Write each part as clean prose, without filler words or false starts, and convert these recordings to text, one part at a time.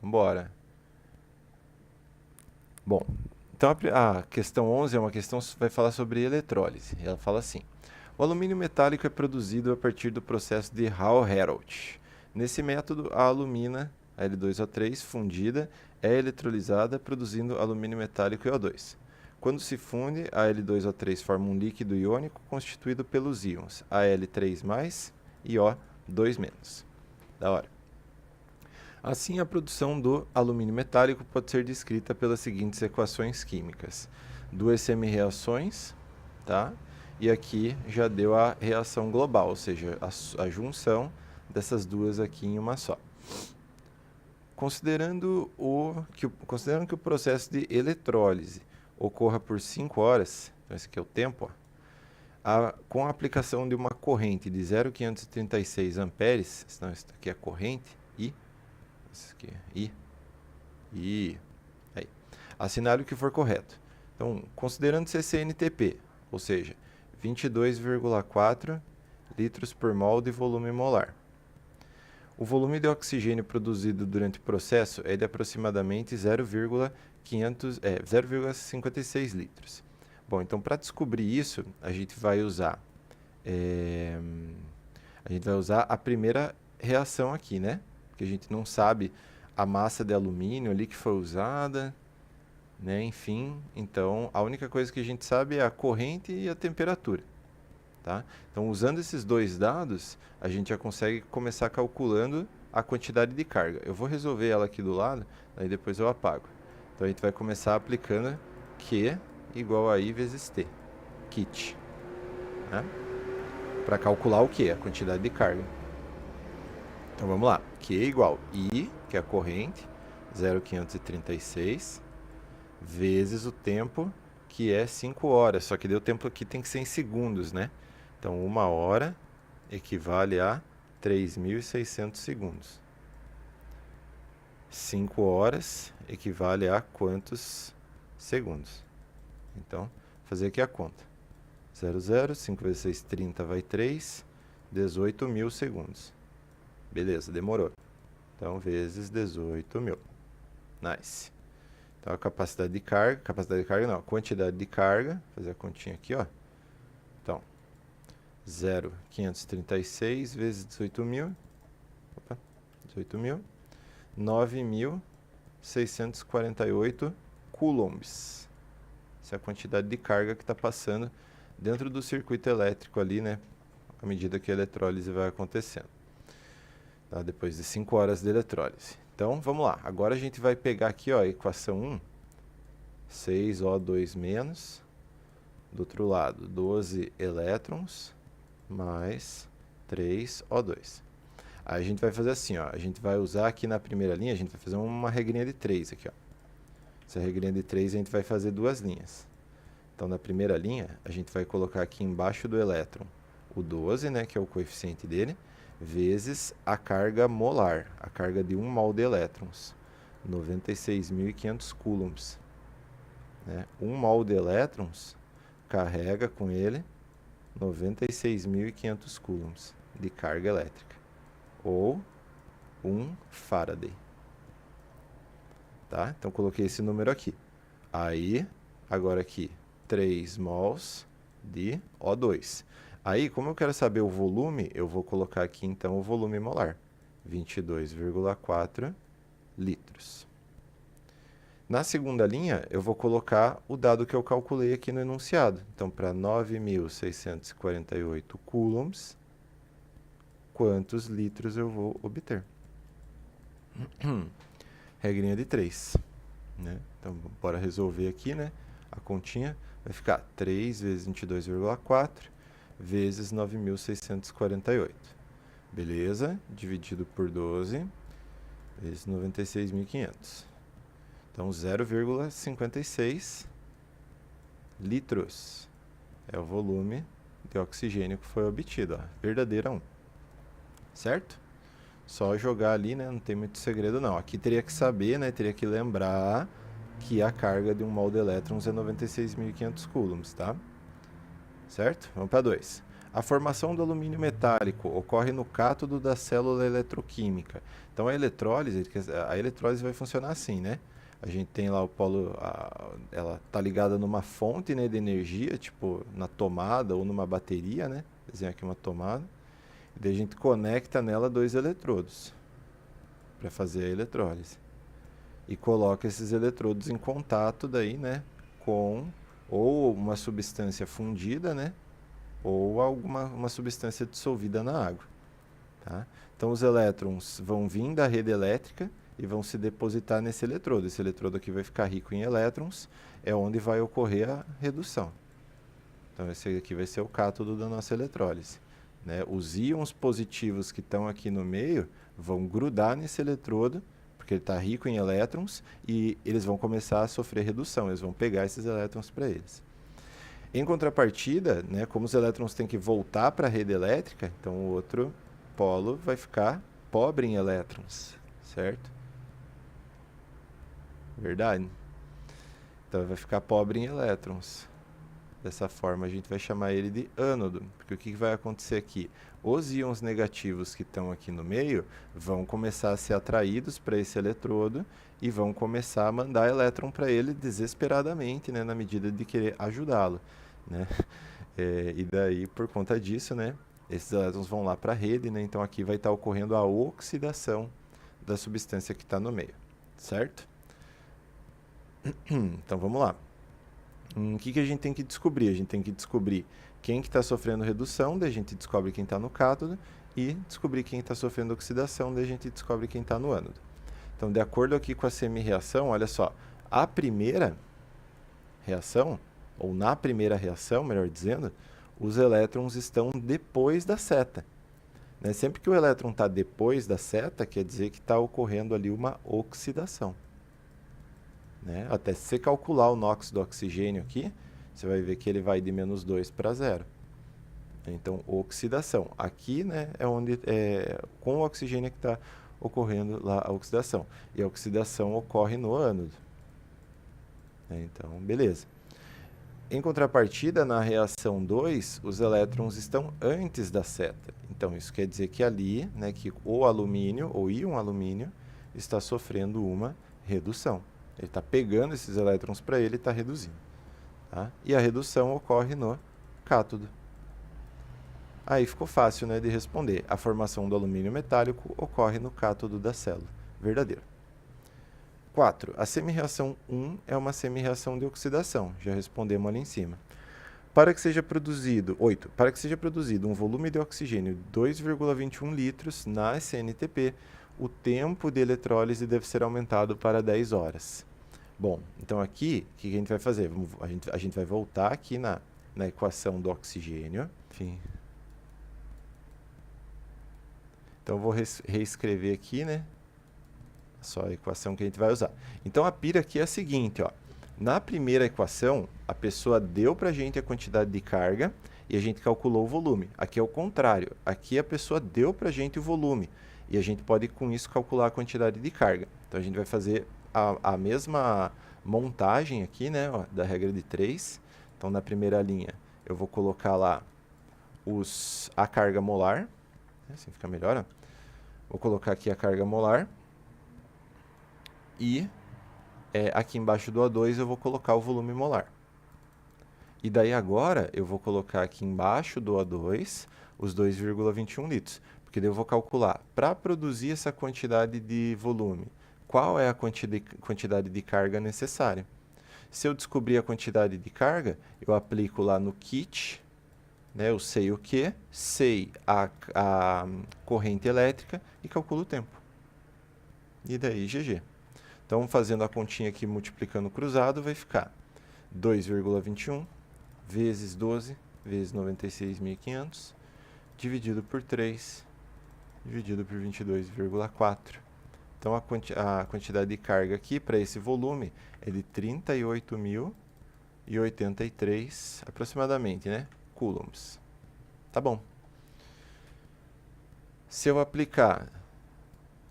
Vambora. Bom, então a questão 11 é uma questão que vai falar sobre eletrólise. Ela fala assim: o alumínio metálico é produzido a partir do processo de Hall-Héroult. Nesse método, a alumina, a L2O3, fundida, é eletrolizada, produzindo alumínio metálico e O2. Quando se funde, a L2O3 forma um líquido iônico constituído pelos íons Al3+, e O2-. Da hora. Assim, a produção do alumínio metálico pode ser descrita pelas seguintes equações químicas. Duas semi-reações, tá? E aqui já deu a reação global, ou seja, a junção dessas duas aqui em uma só. Considerando que o processo de eletrólise ocorra por 5 horas, então esse aqui é o tempo, com a aplicação de uma corrente de 0,536 amperes, então isso aqui é a corrente, aí. Assinale o que for correto. Então, considerando CCNTP, ou seja, 22,4 litros por mol de volume molar. O volume de oxigênio produzido durante o processo é de aproximadamente 0,56 litros. Bom, então para descobrir isso, a gente vai usar a primeira reação aqui, né? Porque a gente não sabe a massa de alumínio ali que foi usada, né? Enfim, então a única coisa que a gente sabe é a corrente e a temperatura, tá? Então, usando esses dois dados, a gente já consegue começar calculando a quantidade de carga. Eu vou resolver ela aqui do lado, aí depois eu apago. Então, a gente vai começar aplicando Q igual a I vezes T, kit, né? Para calcular o que? A quantidade de carga. Então vamos lá. Q igual I, que é a corrente, 0,536, vezes o tempo, que é 5 horas. Só que o tempo aqui tem que ser em segundos, né? Então 1 hora equivale a 3.600 segundos. 5 horas equivale a quantos segundos? Então, vou fazer aqui a conta. 00, 5 vezes 6, 30, vai 3, 18.000 segundos. Beleza, demorou. Então, vezes 18.000. Nice. Então, a quantidade de carga vou fazer a continha aqui, ó. Então, 0,536 vezes 18.000, 9.648 coulombs. Essa é a quantidade de carga que está passando dentro do circuito elétrico ali, né? À medida que a eletrólise vai acontecendo. Tá? Depois de 5 horas de eletrólise. Então, vamos lá. Agora a gente vai pegar aqui, ó, a equação 1. 6O2-. Do outro lado, 12 elétrons mais 3O2. Aí a gente vai fazer assim, ó. A gente vai usar aqui na primeira linha, a gente vai fazer uma regrinha de 3 aqui, ó. Essa regrinha de 3 a gente vai fazer duas linhas. Então, na primeira linha, a gente vai colocar aqui embaixo do elétron o 12, né, que é o coeficiente dele, vezes a carga molar, a carga de 1 mol de elétrons, 96.500 coulombs. Né? 1 mol de elétrons carrega com ele 96.500 coulombs de carga elétrica, ou 1 Faraday. Tá? Então, coloquei esse número aqui. Aí, agora aqui, 3 mols de O2. Aí, como eu quero saber o volume, eu vou colocar aqui, então, o volume molar. 22,4 litros. Na segunda linha, eu vou colocar o dado que eu calculei aqui no enunciado. Então, para 9.648 coulombs, quantos litros eu vou obter? Regrinha de 3. Né? Então, bora resolver aqui, né? A continha vai ficar 3 vezes 22,4 vezes 9.648. Beleza? Dividido por 12 vezes 96.500. Então, 0,56 litros é o volume de oxigênio que foi obtido. Ó, verdadeira 1. Certo? Só jogar ali, né? Não tem muito segredo, não. Aqui teria que saber, né? Teria que lembrar que a carga de 1 mol de elétrons é 96.500 coulombs, tá? Certo? Vamos para 2. A formação do alumínio metálico ocorre no cátodo da célula eletroquímica. Então a eletrólise vai funcionar assim, né? A gente tem lá o polo, ela está ligada numa fonte, né, de energia, tipo na tomada ou numa bateria, né? Desenho aqui uma tomada. E daí a gente conecta nela dois eletrodos para fazer a eletrólise. E coloca esses eletrodos em contato daí, né, com ou uma substância fundida, né, ou uma substância dissolvida na água. Tá? Então os elétrons vão vir da rede elétrica e vão se depositar nesse eletrodo. Esse eletrodo aqui vai ficar rico em elétrons, é onde vai ocorrer a redução. Então esse aqui vai ser o cátodo da nossa eletrólise. Né? Os íons positivos que estão aqui no meio vão grudar nesse eletrodo, porque ele está rico em elétrons, e eles vão começar a sofrer redução, eles vão pegar esses elétrons para eles. Em contrapartida, né, como os elétrons têm que voltar para a rede elétrica, então o outro polo vai ficar pobre em elétrons, certo? Verdade? Então vai ficar pobre em elétrons. Dessa forma a gente vai chamar ele de ânodo, porque o que vai acontecer aqui? Os íons negativos que estão aqui no meio vão começar a ser atraídos para esse eletrodo e vão começar a mandar elétron para ele desesperadamente, né, na medida de querer ajudá-lo, né? E daí, por conta disso, né, esses elétrons vão lá para a rede, né, então aqui vai estar ocorrendo a oxidação da substância que está no meio, certo? Então vamos lá. O que a gente tem que descobrir? A gente tem que descobrir quem que está sofrendo redução, daí a gente descobre quem está no cátodo, e descobrir quem está sofrendo oxidação, daí a gente descobre quem está no ânodo. Então, de acordo aqui com a semi-reação, olha só, a primeira reação, ou na primeira reação, melhor dizendo, os elétrons estão depois da seta. Né? Sempre que o elétron está depois da seta, quer dizer que está ocorrendo ali uma oxidação. Né? Até se você calcular o NOx do oxigênio aqui, você vai ver que ele vai de -2 para 0. Então, oxidação. Aqui, né, é onde com o oxigênio que está ocorrendo lá a oxidação. E a oxidação ocorre no ânodo. Então, beleza. Em contrapartida, na reação 2, os elétrons estão antes da seta. Então, isso quer dizer que ali, né, que o alumínio, ou íon alumínio, está sofrendo uma redução. Ele está pegando esses elétrons para ele e está reduzindo. Tá? E a redução ocorre no cátodo. Aí ficou fácil, né, de responder. A formação do alumínio metálico ocorre no cátodo da célula. Verdadeiro. 4. A semi-reação 1 é uma semi-reação de oxidação. Já respondemos ali em cima. 8. Para que seja produzido um volume de oxigênio de 2,21 litros na SNTP, o tempo de eletrólise deve ser aumentado para 10 horas. Bom, então aqui, o que a gente vai fazer? A gente vai voltar aqui na equação do oxigênio. Enfim. Então, eu vou reescrever aqui, né? Só a equação que a gente vai usar. Então, a pira aqui é a seguinte, ó. Na primeira equação, a pessoa deu para a gente a quantidade de carga e a gente calculou o volume. Aqui é o contrário. Aqui a pessoa deu para a gente o volume. E a gente pode, com isso, calcular a quantidade de carga. Então, a gente vai fazer a mesma montagem aqui, né, ó, da regra de 3. Então, na primeira linha, eu vou colocar lá a carga molar. Assim fica melhor, ó. Vou colocar aqui a carga molar. E aqui embaixo do O2 eu vou colocar o volume molar. E daí agora eu vou colocar aqui embaixo do O2 os 2,21 litros. Porque daí eu vou calcular, para produzir essa quantidade de volume, qual é a quantidade de carga necessária. Se eu descobrir a quantidade de carga, eu aplico lá no kit, né, eu sei o que, sei a corrente elétrica e calculo o tempo. E daí, GG. Então, fazendo a continha aqui, multiplicando cruzado, vai ficar 2,21 vezes 12 vezes 96.500, dividido por 3, dividido por 22,4. Então, a quantidade de carga aqui para esse volume é de 38.083, aproximadamente, né? Coulombs. Tá bom. Se eu aplicar,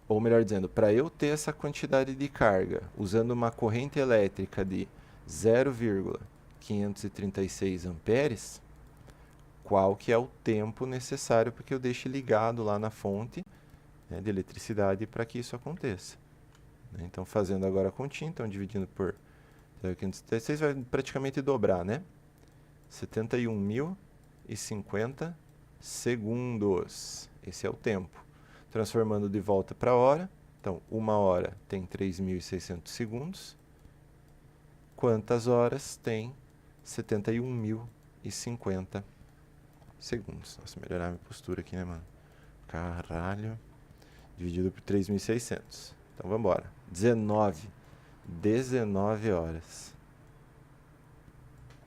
ou melhor dizendo, para eu ter essa quantidade de carga, usando uma corrente elétrica de 0,536 amperes, qual que é o tempo necessário para que eu deixe ligado lá na fonte, né, de eletricidade para que isso aconteça. Né? Então, fazendo agora a continha, então dividindo por 0,536 vai praticamente dobrar, né? 71.050 segundos. Esse é o tempo. Transformando de volta para a hora. Então, 1 hora tem 3.600 segundos. Quantas horas tem 71.050 segundos? Nossa, melhorar minha postura aqui, né, mano? Caralho. Dividido por 3.600. Então, vamos embora. 19 horas.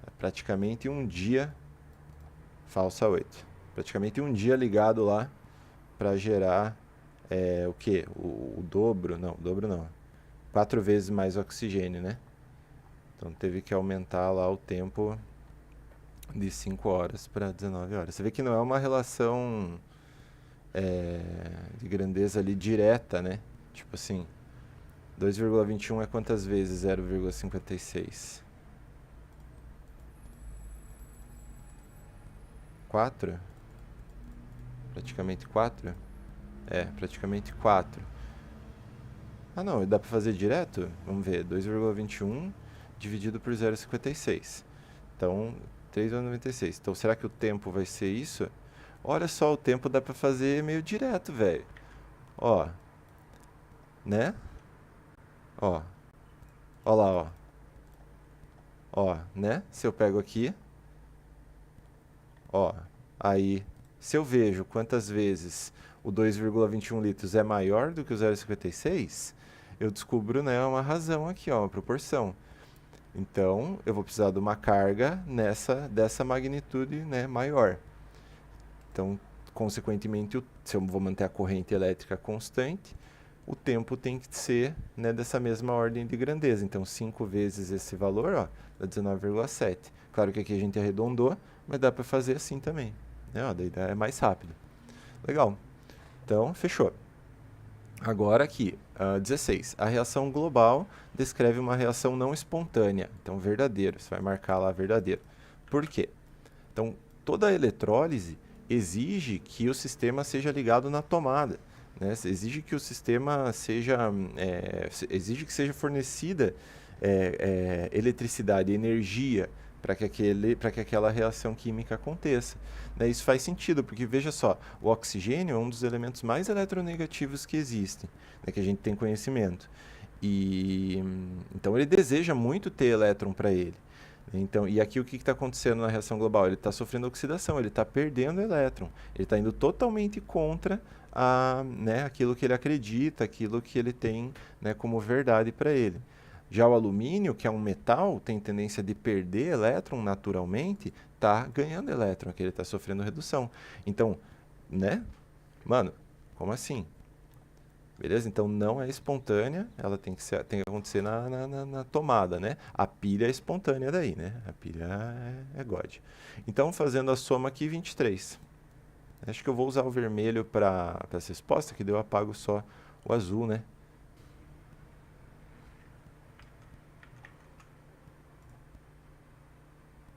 É praticamente um dia. Falsa 8. Praticamente um dia ligado lá para gerar o quê? O dobro? Não, o dobro não. 4 vezes mais oxigênio, né? Então teve que aumentar lá o tempo de 5 horas para 19 horas. Você vê que não é uma relação de grandeza ali direta, né? Tipo assim, 2,21 é quantas vezes 0,56? 4? Praticamente 4? É, praticamente 4. Ah não, dá para fazer direto? Vamos ver, 2,21 dividido por 0,56. Então, 3,96. Então, será que o tempo vai ser isso? Olha só, o tempo dá para fazer meio direto, velho. Ó, né? Ó, ó lá, ó. Ó, né? Se eu pego aqui, ó, aí, se eu vejo quantas vezes o 2,21 litros é maior do que o 0,56, eu descubro, né, uma razão aqui, ó, uma proporção. Então, eu vou precisar de uma carga dessa magnitude, né, maior. Então, consequentemente, se eu vou manter a corrente elétrica constante, o tempo tem que ser, né, dessa mesma ordem de grandeza. Então, 5 vezes esse valor, ó, dá 19,7. Claro que aqui a gente arredondou, mas dá para fazer assim também. Né? Ó, daí é mais rápido. Legal. Então, fechou. Agora aqui, 16. A reação global descreve uma reação não espontânea. Então, verdadeiro. Você vai marcar lá verdadeiro. Por quê? Então, toda a eletrólise exige que o sistema seja ligado na tomada. Né? Exige que o sistema seja... exige que seja fornecida eletricidade, energia, para que aquela reação química aconteça. Né? Isso faz sentido, porque veja só, o oxigênio é um dos elementos mais eletronegativos que existem, né, que a gente tem conhecimento. Então ele deseja muito ter elétron para ele. Então, e aqui o que está acontecendo na reação global? Ele está sofrendo oxidação, ele está perdendo elétron, ele está indo totalmente contra né, aquilo que ele acredita, aquilo que ele tem, né, como verdade para ele. Já o alumínio, que é um metal, tem tendência de perder elétron naturalmente, está ganhando elétron, aqui ele está sofrendo redução. Então, né? Mano, como assim? Beleza? Então não é espontânea, ela tem que acontecer na tomada, né? A pilha é espontânea daí, né? A pilha é God. Então, fazendo a soma aqui, 23. Acho que eu vou usar o vermelho para essa resposta, que daí eu apago só o azul, né?